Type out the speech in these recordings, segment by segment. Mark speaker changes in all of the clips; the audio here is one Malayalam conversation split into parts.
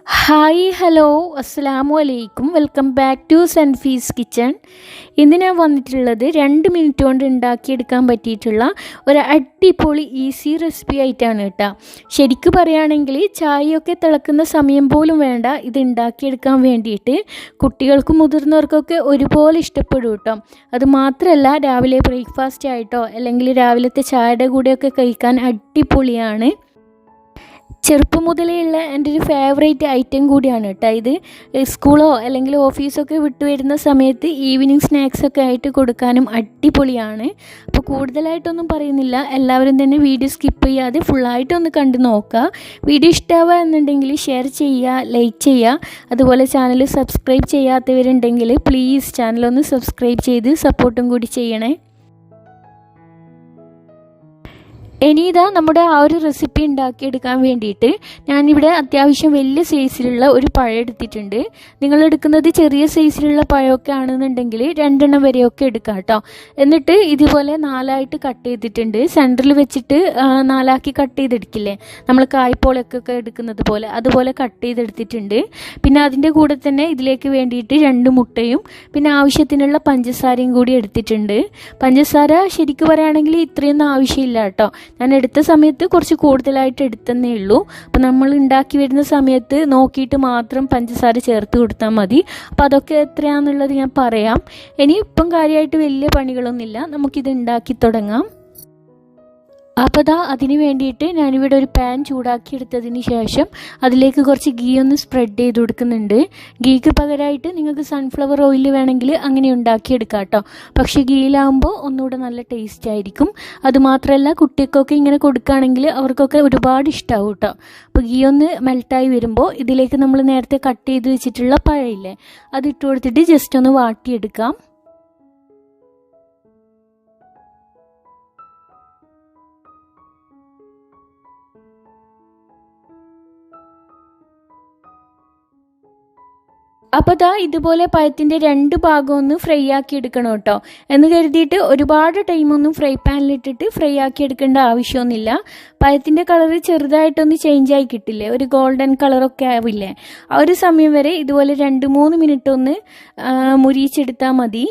Speaker 1: ഹായ് ഹലോ അസ്സലാമു അലൈക്കും വെൽക്കം ബാക്ക് ടു സൻഫീസ് കിച്ചൺ. ഇന്ന് ഞാൻ വന്നിട്ടുള്ളത് 2 മിനിറ്റ് കൊണ്ട് ഉണ്ടാക്കിയെടുക്കാൻ പറ്റിയിട്ടുള്ള ഒരു അടിപൊളി ഈസി റെസിപ്പി ആയിട്ടാണ് കേട്ടോ. ശരിക്കും പറയുകയാണെങ്കിൽ ചായയൊക്കെ തിളക്കുന്ന സമയം പോലും വേണ്ട ഇത് ഉണ്ടാക്കിയെടുക്കാൻ വേണ്ടിയിട്ട്. കുട്ടികൾക്കും മുതിർന്നവർക്കൊക്കെ ഒരുപോലെ ഇഷ്ടപ്പെടും കേട്ടോ. അതുമാത്രമല്ല രാവിലെ ബ്രേക്ക്ഫാസ്റ്റ് ആയിട്ടോ അല്ലെങ്കിൽ രാവിലത്തെ ചായയുടെ കൂടെയൊക്കെ കഴിക്കാൻ അടിപൊളിയാണ്. ചെറുപ്പം മുതലേയുള്ള എൻ്റെ ഒരു ഫേവറേറ്റ് ഐറ്റം കൂടിയാണ് കേട്ടോ ഇത്. സ്കൂളോ അല്ലെങ്കിൽ ഓഫീസൊക്കെ വിട്ടു വരുന്ന സമയത്ത് ഈവനിങ് സ്നാക്സൊക്കെ ആയിട്ട് കൊടുക്കാനും അടിപൊളിയാണ്. അപ്പോൾ കൂടുതലായിട്ടൊന്നും പറയുന്നില്ല, എല്ലാവരും തന്നെ വീഡിയോ സ്കിപ്പ് ചെയ്യാതെ ഫുള്ളായിട്ടൊന്ന് കണ്ടു നോക്കുക. വീഡിയോ ഇഷ്ടമാവുക എന്നുണ്ടെങ്കിൽ ഷെയർ ചെയ്യുക, ലൈക്ക് ചെയ്യുക. അതുപോലെ ചാനൽ സബ്സ്ക്രൈബ് ചെയ്യാത്തവരുണ്ടെങ്കിൽ പ്ലീസ് ചാനലൊന്ന് സബ്സ്ക്രൈബ് ചെയ്ത് സപ്പോർട്ടും കൂടി ചെയ്യണേ. ഇനി ഇതാ നമ്മുടെ ആ ഒരു റെസിപ്പി ഉണ്ടാക്കിയെടുക്കാൻ വേണ്ടിയിട്ട് ഞാനിവിടെ അത്യാവശ്യം വലിയ സൈസിലുള്ള ഒരു പഴം എടുത്തിട്ടുണ്ട്. നിങ്ങൾ എടുക്കുന്നത് ചെറിയ സൈസിലുള്ള പഴമൊക്കെ ആണെന്നുണ്ടെങ്കിൽ 2 എണ്ണം വരെയൊക്കെ എടുക്കാം കേട്ടോ. എന്നിട്ട് ഇതുപോലെ 4ആയിട്ട് കട്ട് ചെയ്തിട്ടുണ്ട്. സെൻറ്ററിൽ വെച്ചിട്ട് 4ആക്കി കട്ട് ചെയ്തെടുക്കില്ലേ നമ്മൾ കായ്പോളൊക്കെ എടുക്കുന്നത് പോലെ, അതുപോലെ കട്ട് ചെയ്തെടുത്തിട്ടുണ്ട്. പിന്നെ അതിൻ്റെ കൂടെ തന്നെ ഇതിലേക്ക് വേണ്ടിയിട്ട് 2 മുട്ടയും പിന്നെ ആവശ്യത്തിനുള്ള പഞ്ചസാരയും കൂടി എടുത്തിട്ടുണ്ട്. പഞ്ചസാര ശരിക്കും പറയുകയാണെങ്കിൽ ഇത്രയൊന്നും ആവശ്യമില്ല കേട്ടോ. ഞാൻ എടുത്ത സമയത്ത് കുറച്ച് കൂടുതലായിട്ട് എടുത്തന്നേ ഉള്ളൂ. അപ്പോൾ നമ്മൾ ഉണ്ടാക്കി വരുന്ന സമയത്ത് നോക്കിയിട്ട് മാത്രം പഞ്ചസാര ചേർത്ത് കൊടുത്താൽ മതി. അപ്പോൾ അതൊക്കെ എത്രയാണെന്നുള്ളത് ഞാൻ പറയാം. ഇനി ഇപ്പം കാര്യമായിട്ട് വലിയ പണികളൊന്നുമില്ല, നമുക്കിത് ഉണ്ടാക്കി തുടങ്ങാം. അപ്പോൾ അതിന് വേണ്ടിയിട്ട് ഞാനിവിടെ ഒരു പാൻ ചൂടാക്കി എടുത്തതിന് ശേഷം അതിലേക്ക് കുറച്ച് ഗീ ഒന്ന് സ്പ്രെഡ് ചെയ്ത് കൊടുക്കുന്നുണ്ട്. ഗീക്ക് പകരമായിട്ട് നിങ്ങൾക്ക് സൺഫ്ലവർ ഓയിൽ വേണമെങ്കിൽ അങ്ങനെ ഉണ്ടാക്കിയെടുക്കാം കേട്ടോ. പക്ഷേ ഗീയിലാകുമ്പോൾ ഒന്നുകൂടെ നല്ല ടേസ്റ്റ് ആയിരിക്കും. അതുമാത്രമല്ല കുട്ടികൾക്കൊക്കെ ഇങ്ങനെ കൊടുക്കുകയാണെങ്കിൽ അവർക്കൊക്കെ ഒരുപാട് ഇഷ്ടമാവും കേട്ടോ. അപ്പോൾ ഗീ ഒന്ന് മെൽട്ടായി വരുമ്പോൾ ഇതിലേക്ക് നമ്മൾ നേരത്തെ കട്ട് ചെയ്ത് വെച്ചിട്ടുള്ള പഴമില്ലേ അത് ഇട്ട് കൊടുത്തിട്ട് ജസ്റ്റ് ഒന്ന് വാട്ടിയെടുക്കാം. അപ്പോൾ ഇതുപോലെ പഴത്തിൻ്റെ 2 ഭാഗം ഒന്ന് ഫ്രൈ ആക്കി എടുക്കണം കേട്ടോ. എന്ന് കരുതിയിട്ട് ഒരുപാട് ടൈമൊന്നും ഫ്രൈ പാനിലിട്ടിട്ട് ഫ്രൈ ആക്കി എടുക്കേണ്ട ആവശ്യമൊന്നുമില്ല. പഴത്തിൻ്റെ കളർ ചെറുതായിട്ടൊന്ന് ചേഞ്ച് ആയി കിട്ടില്ലേ, ഒരു ഗോൾഡൻ കളറൊക്കെ ആവില്ലേ, ആ ഒരു സമയം വരെ ഇതുപോലെ 2-3 മിനിറ്റ് ഒന്ന് മുരിയിച്ചെടുത്താൽ മതി.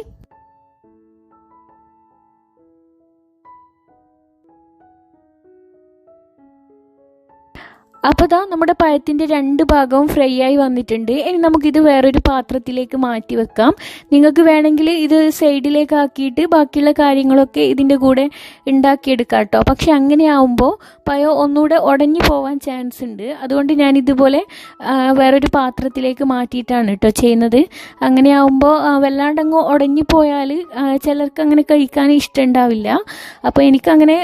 Speaker 1: അപ്പോൾ നമ്മുടെ പഴത്തിൻ്റെ 2 ഭാഗവും ഫ്രൈ ആയി വന്നിട്ടുണ്ട്. ഇനി നമുക്കിത് വേറൊരു പാത്രത്തിലേക്ക് മാറ്റി വെക്കാം. നിങ്ങൾക്ക് വേണമെങ്കിൽ ഇത് സൈഡിലേക്ക് ആക്കിയിട്ട് ബാക്കിയുള്ള കാര്യങ്ങളൊക്കെ ഇതിൻ്റെ കൂടെ ഉണ്ടാക്കിയെടുക്കാം കേട്ടോ. പക്ഷെ അങ്ങനെ ആവുമ്പോൾ പഴം ഒന്നുകൂടെ ഉടഞ്ഞു പോവാൻ ചാൻസ് ഉണ്ട്. അതുകൊണ്ട് ഞാനിതുപോലെ വേറൊരു പാത്രത്തിലേക്ക് മാറ്റിയിട്ടാണ് കേട്ടോ ചെയ്യുന്നത്. അങ്ങനെ ആവുമ്പോൾ വല്ലാണ്ടങ്ങ് ഉടഞ്ഞു പോയാൽ ചിലർക്ക് അങ്ങനെ കഴിക്കാൻ ഇഷ്ടമുണ്ടാവില്ല. അപ്പോൾ എനിക്കങ്ങനെ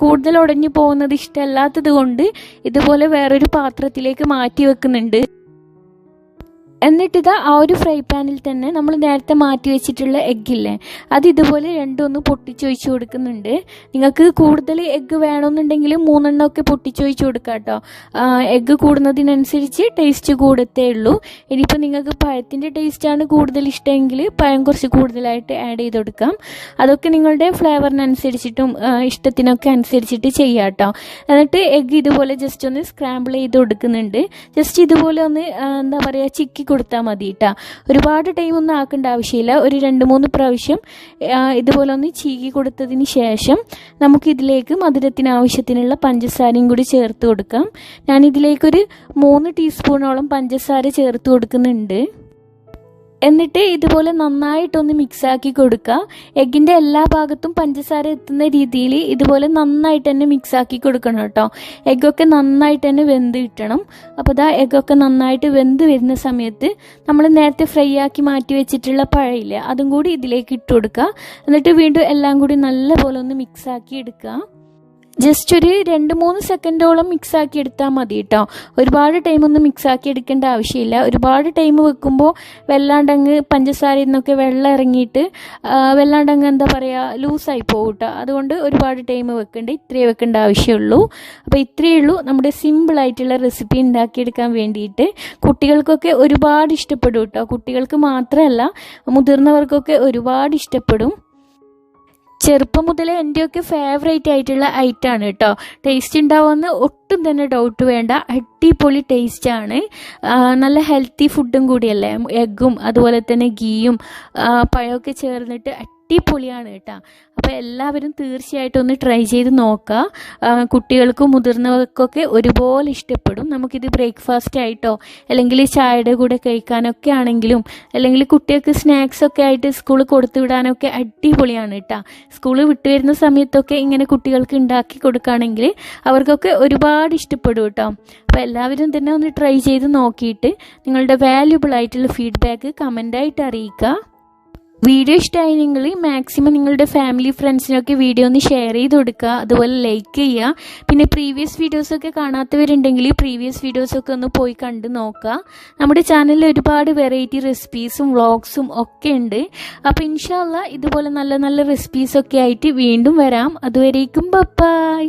Speaker 1: കൂടുതൽ ഉടഞ്ഞു പോകുന്നത് ഇഷ്ടമല്ലാത്തത് കൊണ്ട് ഇതുപോലെ വേറൊരു പാത്രത്തിലേക്ക് മാറ്റി വെക്കുന്നുണ്ട്. എന്നിട്ടിതാ ആ ഒരു ഫ്രൈ പാനിൽ തന്നെ നമ്മൾ നേരത്തെ മാറ്റി വെച്ചിട്ടുള്ള എഗ്ഗില്ലേ അത് ഇതുപോലെ 2 പൊട്ടിച്ചൊഴിച്ച് കൊടുക്കുന്നുണ്ട്. നിങ്ങൾക്ക് കൂടുതൽ എഗ്ഗ് വേണമെന്നുണ്ടെങ്കിൽ 3 എണ്ണമൊക്കെ പൊട്ടിച്ചൊഴിച്ച് കൊടുക്കാം കേട്ടോ. എഗ്ഗ് കൂടുന്നതിനനുസരിച്ച് ടേസ്റ്റ് കൂടത്തേ ഉള്ളൂ. ഇനിയിപ്പോൾ നിങ്ങൾക്ക് പഴത്തിൻ്റെ ടേസ്റ്റാണ് കൂടുതൽ ഇഷ്ടമെങ്കിൽ പഴം കുറച്ച് കൂടുതലായിട്ട് ആഡ് ചെയ്ത് കൊടുക്കാം. അതൊക്കെ നിങ്ങളുടെ ഫ്ലേവറിനനുസരിച്ചിട്ടും ഇഷ്ടത്തിനൊക്കെ അനുസരിച്ചിട്ട് ചെയ്യാം കേട്ടോ. എന്നിട്ട് എഗ്ഗ് ഇതുപോലെ ജസ്റ്റ് ഒന്ന് സ്ക്രാമ്പിൾ ചെയ്ത് കൊടുക്കുന്നുണ്ട്. ജസ്റ്റ് ഇതുപോലെ ഒന്ന് എന്താ പറയുക ചിക്കി കൊടുത്താൽ മതി കേട്ടോ. ഒരുപാട് ടൈമൊന്നും ആക്കേണ്ട ആവശ്യമില്ല. ഒരു 2-3 പ്രാവശ്യം ഇതുപോലെ ഒന്ന് ചീകി കൊടുത്തതിന് ശേഷം നമുക്കിതിലേക്ക് മധുരത്തിന് ആവശ്യത്തിനുള്ള പഞ്ചസാരയും കൂടി ചേർത്ത് കൊടുക്കാം. ഞാനിതിലേക്കൊരു 3 ടീസ്പൂണോളം പഞ്ചസാര ചേർത്ത് കൊടുക്കുന്നുണ്ട്. എന്നിട്ട് ഇതുപോലെ നന്നായിട്ടൊന്ന് മിക്സാക്കി കൊടുക്കുക. എഗ്ഗിൻ്റെ എല്ലാ ഭാഗത്തും പഞ്ചസാര എത്തുന്ന രീതിയിൽ ഇതുപോലെ നന്നായിട്ട് തന്നെ മിക്സാക്കി കൊടുക്കണം കേട്ടോ. എഗ്ഗൊക്കെ നന്നായിട്ട് തന്നെ വെന്ത് കിട്ടണം. അപ്പോൾ എഗ്ഗൊക്കെ നന്നായിട്ട് വെന്ത് വരുന്ന സമയത്ത് നമ്മൾ നേരത്തെ ഫ്രൈ ആക്കി മാറ്റി വെച്ചിട്ടുള്ള പഴമില്ലേ അതും കൂടി ഇതിലേക്ക് ഇട്ട് കൊടുക്കുക. എന്നിട്ട് വീണ്ടും എല്ലാം കൂടി നല്ലപോലെ ഒന്ന് മിക്സാക്കി എടുക്കുക. ജസ്റ്റ് ഒരു 2-3 സെക്കൻഡോളം മിക്സാക്കി എടുത്താൽ മതി കേട്ടോ. ഒരുപാട് ടൈമൊന്നും മിക്സാക്കി എടുക്കേണ്ട ആവശ്യമില്ല. ഒരുപാട് ടൈം വെക്കുമ്പോൾ വല്ലാണ്ടങ്ങ് പഞ്ചസാരയിൽ നിന്നൊക്കെ വെള്ളം ഇറങ്ങിയിട്ട് വല്ലാണ്ടങ്ങ് എന്താ പറയുക ലൂസായി പോകും കേട്ടോ. അതുകൊണ്ട് ഒരുപാട് ടൈം വെക്കേണ്ട, ഇത്രയേ വെക്കേണ്ട ആവശ്യമുള്ളൂ. അപ്പോൾ ഇത്രയേ ഉള്ളൂ നമ്മുടെ സിമ്പിളായിട്ടുള്ള റെസിപ്പി ഉണ്ടാക്കിയെടുക്കാൻ വേണ്ടിയിട്ട്. കുട്ടികൾക്കൊക്കെ ഒരുപാട് ഇഷ്ടപ്പെടും കേട്ടോ. കുട്ടികൾക്ക് മാത്രമല്ല മുതിർന്നവർക്കൊക്കെ ഒരുപാട് ഇഷ്ടപ്പെടും. ചെറുപ്പം മുതലേ എൻ്റെയൊക്കെ ഫേവറേറ്റ് ആയിട്ടുള്ള ഐറ്റമാണ് കേട്ടോ. ടേസ്റ്റ് ഉണ്ടാവുമെന്ന് ഒട്ടും തന്നെ ഡൗട്ട് വേണ്ട. അടിപൊളി ടേസ്റ്റാണ്. നല്ല ഹെൽത്തി ഫുഡും കൂടിയല്ലേ. എഗ്ഗും അതുപോലെ തന്നെ ഗീയും പഴമൊക്കെ ചേർന്നിട്ട് അടിപൊളിയാണ് കേട്ടോ. അപ്പോൾ എല്ലാവരും തീർച്ചയായിട്ടും ഒന്ന് ട്രൈ ചെയ്ത് നോക്കുക. കുട്ടികൾക്കും മുതിർന്നവർക്കൊക്കെ ഒരുപോലെ ഇഷ്ടപ്പെടും. നമുക്കിത് ബ്രേക്ക്ഫാസ്റ്റ് ആയിട്ടോ അല്ലെങ്കിൽ ചായയുടെ കൂടെ കഴിക്കാനൊക്കെ ആണെങ്കിലും അല്ലെങ്കിൽ കുട്ടികൾക്ക് സ്നാക്സൊക്കെ ആയിട്ട് സ്കൂളിൽ കൊടുത്തു വിടാനൊക്കെ അടിപൊളിയാണ് കേട്ടോ. സ്കൂൾ വിട്ടു വരുന്ന സമയത്തൊക്കെ ഇങ്ങനെ കുട്ടികൾക്ക് ഉണ്ടാക്കി കൊടുക്കുകയാണെങ്കിൽ അവർക്കൊക്കെ ഒരുപാട് ഇഷ്ടപ്പെടും കേട്ടോ. അപ്പോൾ എല്ലാവരും തന്നെ ഒന്ന് ട്രൈ ചെയ്ത് നോക്കിയിട്ട് നിങ്ങളുടെ വാല്യുബിൾ ആയിട്ടുള്ള ഫീഡ്ബാക്ക് കമൻ്റായിട്ട് അറിയിക്കുക. വീഡിയോ ഇഷ്ടമായി നിങ്ങൾ മാക്സിമം നിങ്ങളുടെ ഫാമിലി ഫ്രണ്ട്സിനൊക്കെ വീഡിയോ ഒന്ന് ഷെയർ ചെയ്ത് കൊടുക്കുക. അതുപോലെ ലൈക്ക് ചെയ്യുക. പിന്നെ പ്രീവിയസ് വീഡിയോസൊക്കെ കാണാത്തവരുണ്ടെങ്കിൽ പ്രീവിയസ് വീഡിയോസൊക്കെ ഒന്ന് പോയി കണ്ട് നോക്കുക. നമ്മുടെ ചാനലിൽ ഒരുപാട് വെറൈറ്റി റെസിപ്പീസും വ്ളോഗ്സും ഒക്കെ ഉണ്ട്. അപ്പോൾ ഇൻഷാ അല്ലാഹ് ഇതുപോലെ നല്ല നല്ല റെസിപ്പീസൊക്കെ ആയിട്ട് വീണ്ടും വരാം. അതുവരേക്കും ബൈ.